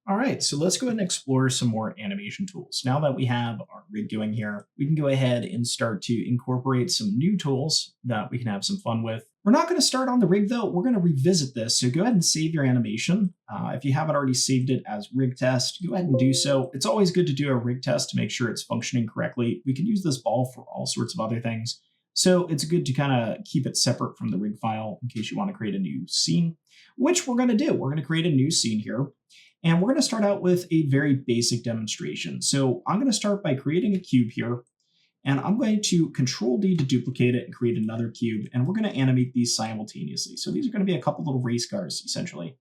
All right, so let's go ahead and explore some more animation tools. Now that we have our rig going here, we can go ahead and start to incorporate some new tools that we can have some fun with. We're not going to start on the rig though, we're going to revisit this. So go ahead and save your animation. If you haven't already saved it as rig test, go ahead and do so. It's always good to do a rig test to make sure it's functioning correctly. We can use this ball for all sorts of other things. So it's good to kind of keep it separate from the rig file in case you want to create a new scene, which we're going to do. We're going to create a new scene here. And we're going to start out with a very basic demonstration. So I'm going to start by creating a cube here, and I'm going to Control D to duplicate it and create another cube, and we're going to animate these simultaneously. So these are going to be a couple little race cars, essentially.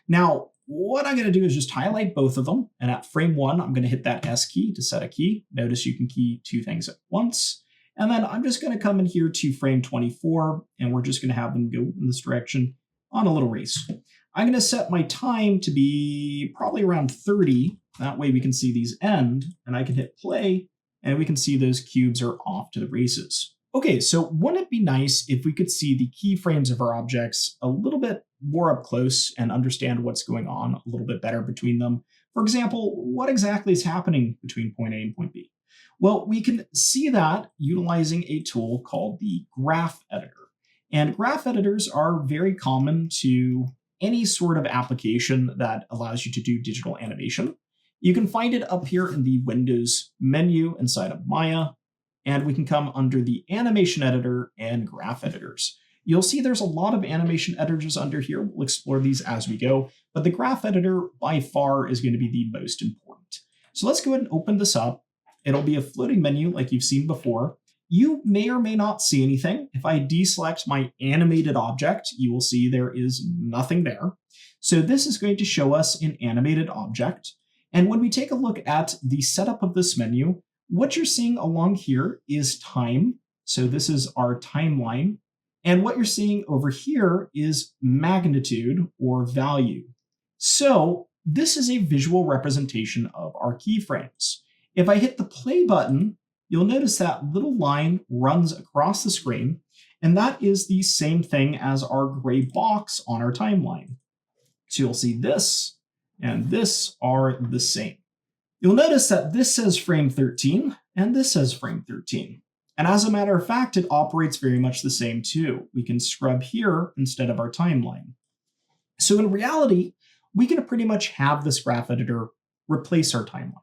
Now, what I'm going to do is just highlight both of them, and at frame 1, I'm going to hit that S key to set a key. Notice you can key two things at once. And then I'm just going to come in here to frame 24, and we're just going to have them go in this direction on a little race. I'm going to set my time to be probably around 30. That way we can see these end, and I can hit play, and we can see those cubes are off to the races. Okay, so wouldn't it be nice if we could see the keyframes of our objects a little bit more up close and understand what's going on a little bit better between them? For example, what exactly is happening between point A and point B? Well, we can see that utilizing a tool called the graph editor. And graph editors are very common to any sort of application that allows you to do digital animation. You can find it up here in the Windows menu inside of Maya, and we can come under the animation editor and graph editors. You'll see there's a lot of animation editors under here. We'll explore these as we go, but the graph editor by far is going to be the most important. So let's go ahead and open this up. It'll be a floating menu like you've seen before. You may or may not see anything. If I deselect my animated object, you will see there is nothing there. So this is going to show us an animated object. And when we take a look at the setup of this menu, what you're seeing along here is time. So this is our timeline. And what you're seeing over here is magnitude or value. So this is a visual representation of our keyframes. If I hit the play button, you'll notice that little line runs across the screen, and that is the same thing as our gray box on our timeline. So you'll see this and this are the same. You'll notice that this says frame 13 and this says frame 13. And as a matter of fact, it operates very much the same too. We can scrub here instead of our timeline. So in reality, we can pretty much have this graph editor replace our timeline.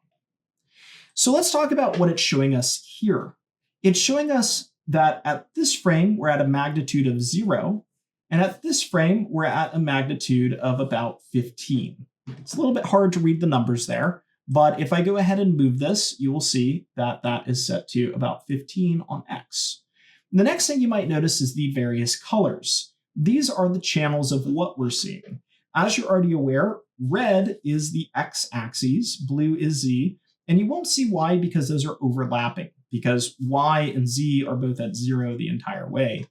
So let's talk about what it's showing us here. It's showing us that at this frame, we're at a magnitude of 0, and at this frame, we're at a magnitude of about 15. It's a little bit hard to read the numbers there, but if I go ahead and move this, you will see that that is set to about 15 on X. The next thing you might notice is the various colors. These are the channels of what we're seeing. As you're already aware, red is the X axis, blue is Z, and you won't see Y because those are overlapping, because Y and Z are both at 0 the entire way.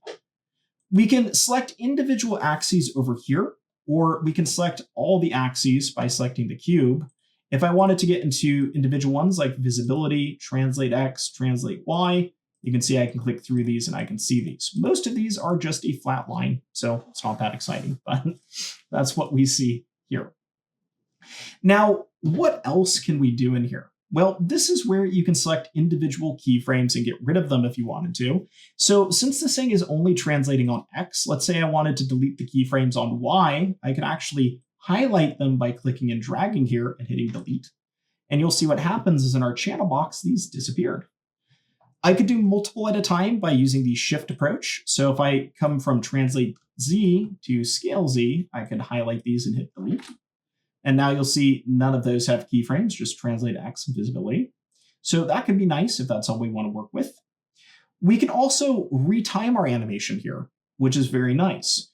We can select individual axes over here, or we can select all the axes by selecting the cube. If I wanted to get into individual ones like visibility, translate X, translate Y, you can see I can click through these and I can see these. Most of these are just a flat line, so it's not that exciting, but that's what we see here. Now, what else can we do in here? Well, this is where you can select individual keyframes and get rid of them if you wanted to. So since this thing is only translating on X, let's say I wanted to delete the keyframes on Y, I can actually highlight them by clicking and dragging here and hitting delete. And you'll see what happens is in our channel box, these disappeared. I could do multiple at a time by using the shift approach. So if I come from translate Z to scale Z, I can highlight these and hit delete. And now you'll see none of those have keyframes, just translate X and visibility. So that could be nice if that's all we want to work with. We can also retime our animation here, which is very nice.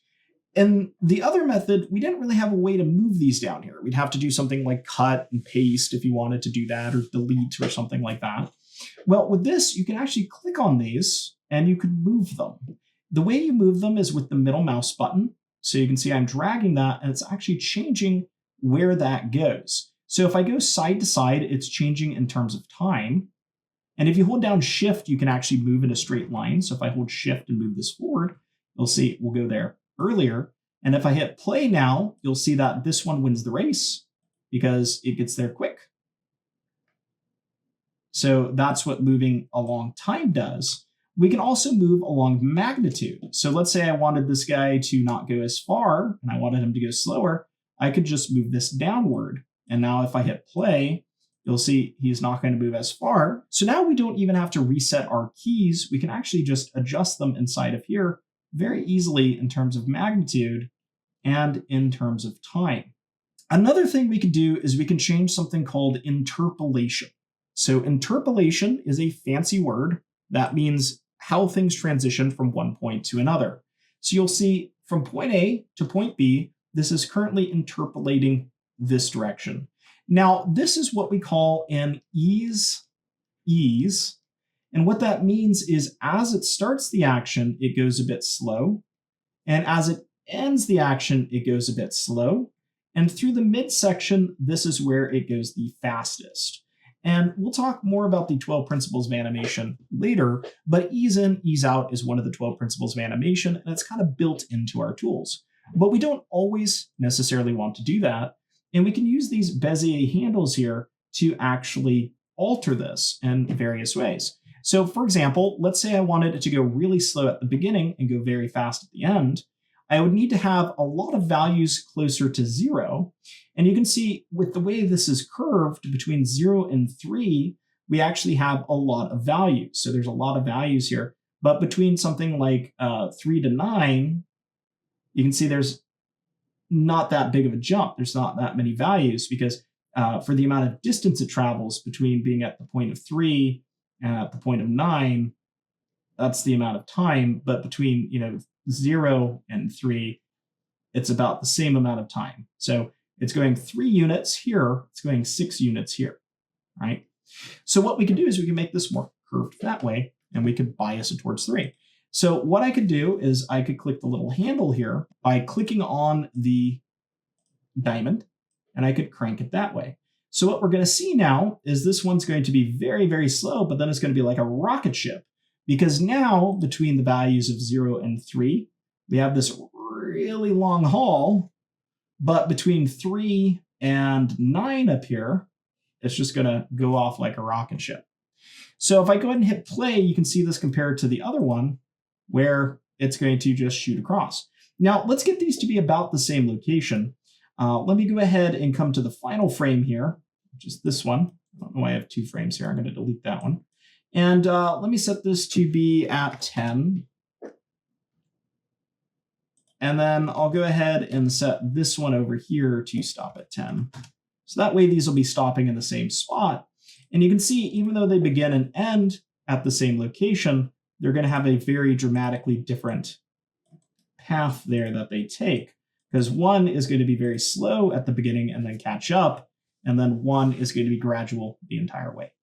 And the other method, we didn't really have a way to move these down here. We'd have to do something like cut and paste if you wanted to do that, or delete or something like that. Well, with this, you can actually click on these and you can move them. The way you move them is with the middle mouse button. So you can see I'm dragging that and it's actually changing where that goes. So if I go side to side, it's changing in terms of time. And if you hold down shift, you can actually move in a straight line. So if I hold shift and move this forward, you'll see we'll go there earlier. And if I hit play now, you'll see that this one wins the race. because it gets there quick. So that's what moving along time does. We can also move along magnitude. So let's say I wanted this guy to not go as far and I wanted him to go slower. I could just move this downward. And now if I hit play, you'll see he's not going to move as far. So now we don't even have to reset our keys. We can actually just adjust them inside of here very easily in terms of magnitude and in terms of time. Another thing we could do is we can change something called interpolation. So interpolation is a fancy word that means how things transition from one point to another. So you'll see from point A to point B, this is currently interpolating this direction. Now, this is what we call an ease. And what that means is as it starts the action, it goes a bit slow. And as it ends the action, it goes a bit slow. And through the midsection, this is where it goes the fastest. And we'll talk more about the 12 principles of animation later, but ease in, ease out is one of the 12 principles of animation, and it's kind of built into our tools. But we don't always necessarily want to do that, and we can use these Bezier handles here to actually alter this in various ways. So for example, let's say I wanted it to go really slow at the beginning and go very fast at the end. I would need to have a lot of values closer to 0. And you can see with the way this is curved between 0 and 3, we actually have a lot of values. So there's a lot of values here. But between something like 3 to 9, you can see there's not that big of a jump. There's not that many values because for the amount of distance it travels between being at the point of 3 and at the point of 9, that's the amount of time. But between 0 and 3, it's about the same amount of time. So it's going 3 units here, it's going 6 units here, right? So what we can do is we can make this more curved that way, and we could bias it towards 3. So what I could do is I could click the little handle here by clicking on the diamond, and I could crank it that way. So what we're going to see now is this one's going to be very, very slow, but then it's going to be like a rocket ship. Because now, between the values of 0 and 3, we have this really long haul, but between 3 and 9 up here, it's just going to go off like a rocket ship. So if I go ahead and hit play, you can see this compared to the other one, where it's going to just shoot across. Now, let's get these to be about the same location. Let me go ahead and come to the final frame here, which is this one. I don't know why I have 2 frames here. I'm going to delete that one. And let me set this to be at 10. And then I'll go ahead and set this one over here to stop at 10. So that way these will be stopping in the same spot. And you can see, even though they begin and end at the same location, they're going to have a very dramatically different path there that they take. Because one is going to be very slow at the beginning and then catch up. And then one is going to be gradual the entire way.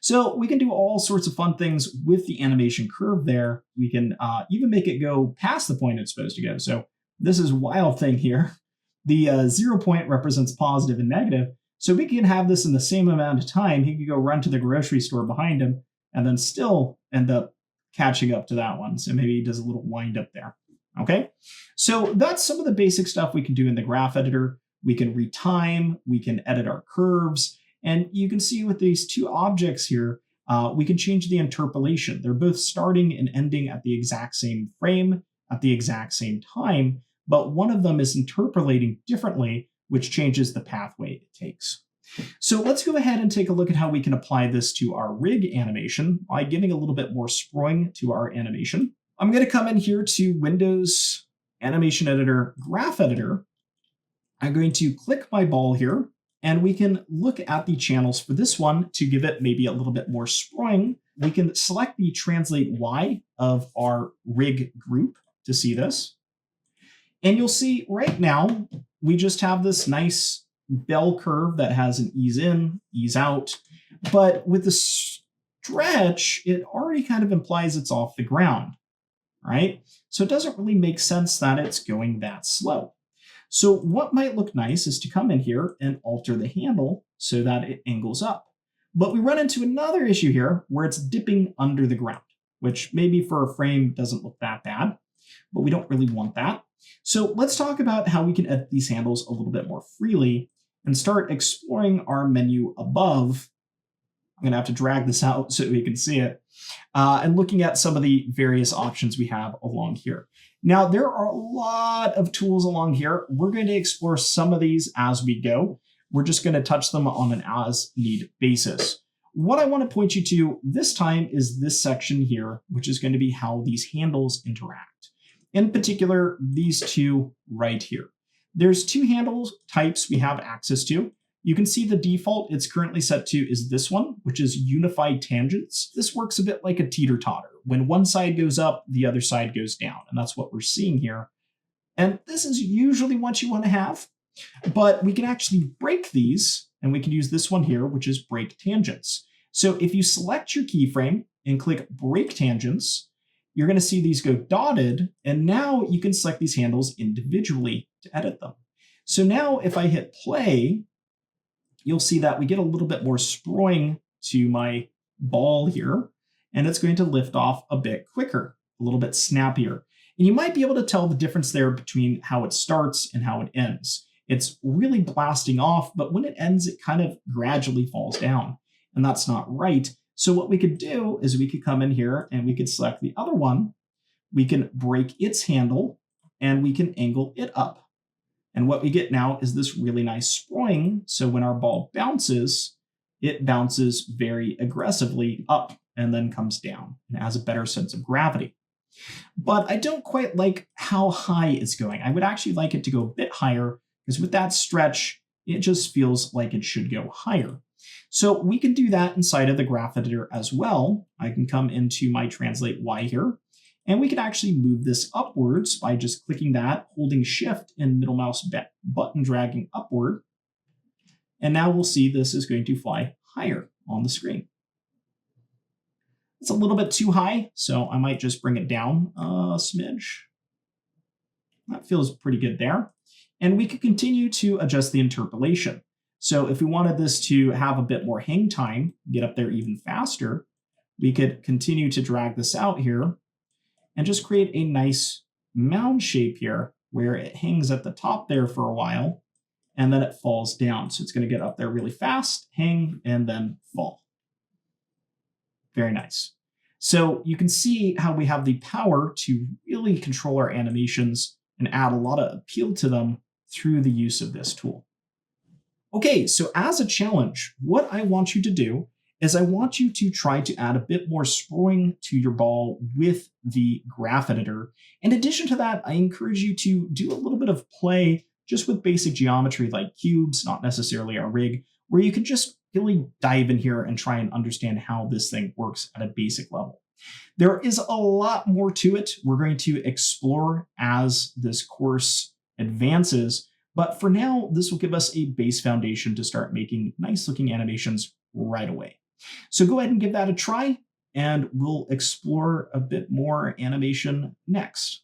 So we can do all sorts of fun things with the animation curve there. We can even make it go past the point it's supposed to go. So this is a wild thing here. The 0 point represents positive and negative. So we can have this in the same amount of time. He could go run to the grocery store behind him and then still end up catching up to that one. So maybe he does a little wind up there. Okay, so that's some of the basic stuff we can do in the graph editor. We can retime, we can edit our curves. And you can see with these 2 objects here, we can change the interpolation. They're both starting and ending at the exact same frame, at the exact same time, but one of them is interpolating differently, which changes the pathway it takes. So let's go ahead and take a look at how we can apply this to our rig animation by giving a little bit more spring to our animation. I'm going to come in here to Windows Animation Editor, Graph Editor. I'm going to click my ball here, and we can look at the channels for this one to give it maybe a little bit more spring. We can select the Translate Y of our rig group to see this. And you'll see right now, we just have this nice bell curve that has an ease in, ease out. But with the stretch, it already kind of implies it's off the ground, right? So it doesn't really make sense that it's going that slow. So what might look nice is to come in here and alter the handle so that it angles up. But we run into another issue here where it's dipping under the ground, which maybe for a frame doesn't look that bad, but we don't really want that. So let's talk about how we can edit these handles a little bit more freely. and start exploring our menu above. I'm going to have to drag this out so we can see it. And looking at some of the various options we have along here. Now, there are a lot of tools along here. We're going to explore some of these as we go. We're just going to touch them on an as-need basis. What I want to point you to this time is this section here, which is going to be how these handles interact. In particular, these two right here. There's two handle types we have access to. You can see the default it's currently set to is this one, which is unified tangents. This works a bit like a teeter-totter. When one side goes up, the other side goes down, and that's what we're seeing here. And this is usually what you want to have, but we can actually break these, and we can use this one here, which is break tangents. So if you select your keyframe and click break tangents, you're going to see these go dotted, and now you can select these handles individually to edit them. So now if I hit play, you'll see that we get a little bit more sprawling to my ball here, and it's going to lift off a bit quicker, a little bit snappier. And you might be able to tell the difference there between how it starts and how it ends. It's really blasting off, but when it ends, it kind of gradually falls down, and that's not right. So what we could do is we could come in here and we could select the other one. We can break its handle and we can angle it up. And what we get now is this really nice sprawling. So when our ball bounces, it bounces very aggressively up and then comes down and has a better sense of gravity. But I don't quite like how high it's going. I would actually like it to go a bit higher, because with that stretch, it just feels like it should go higher. So we can do that inside of the graph editor as well. I can come into my translate Y here, and we can actually move this upwards by just clicking that, holding shift and middle mouse button dragging upward. And now we'll see this is going to fly higher on the screen. It's a little bit too high, so I might just bring it down a smidge. That feels pretty good there. And we could continue to adjust the interpolation. So if we wanted this to have a bit more hang time, get up there even faster, we could continue to drag this out here and just create a nice mound shape here where it hangs at the top there for a while, and then it falls down. So it's going to get up there really fast, hang, and then fall. Very nice. So you can see how we have the power to really control our animations and add a lot of appeal to them through the use of this tool. Okay, so as a challenge, what I want you to do is I want you to try to add a bit more sprawling to your ball with the graph editor. In addition to that, I encourage you to do a little bit of play just with basic geometry like cubes, not necessarily a rig, where you can just really dive in here and try and understand how this thing works at a basic level. There is a lot more to it. We're going to explore as this course advances, but for now, this will give us a base foundation to start making nice looking animations right away. So go ahead and give that a try, and we'll explore a bit more animation next.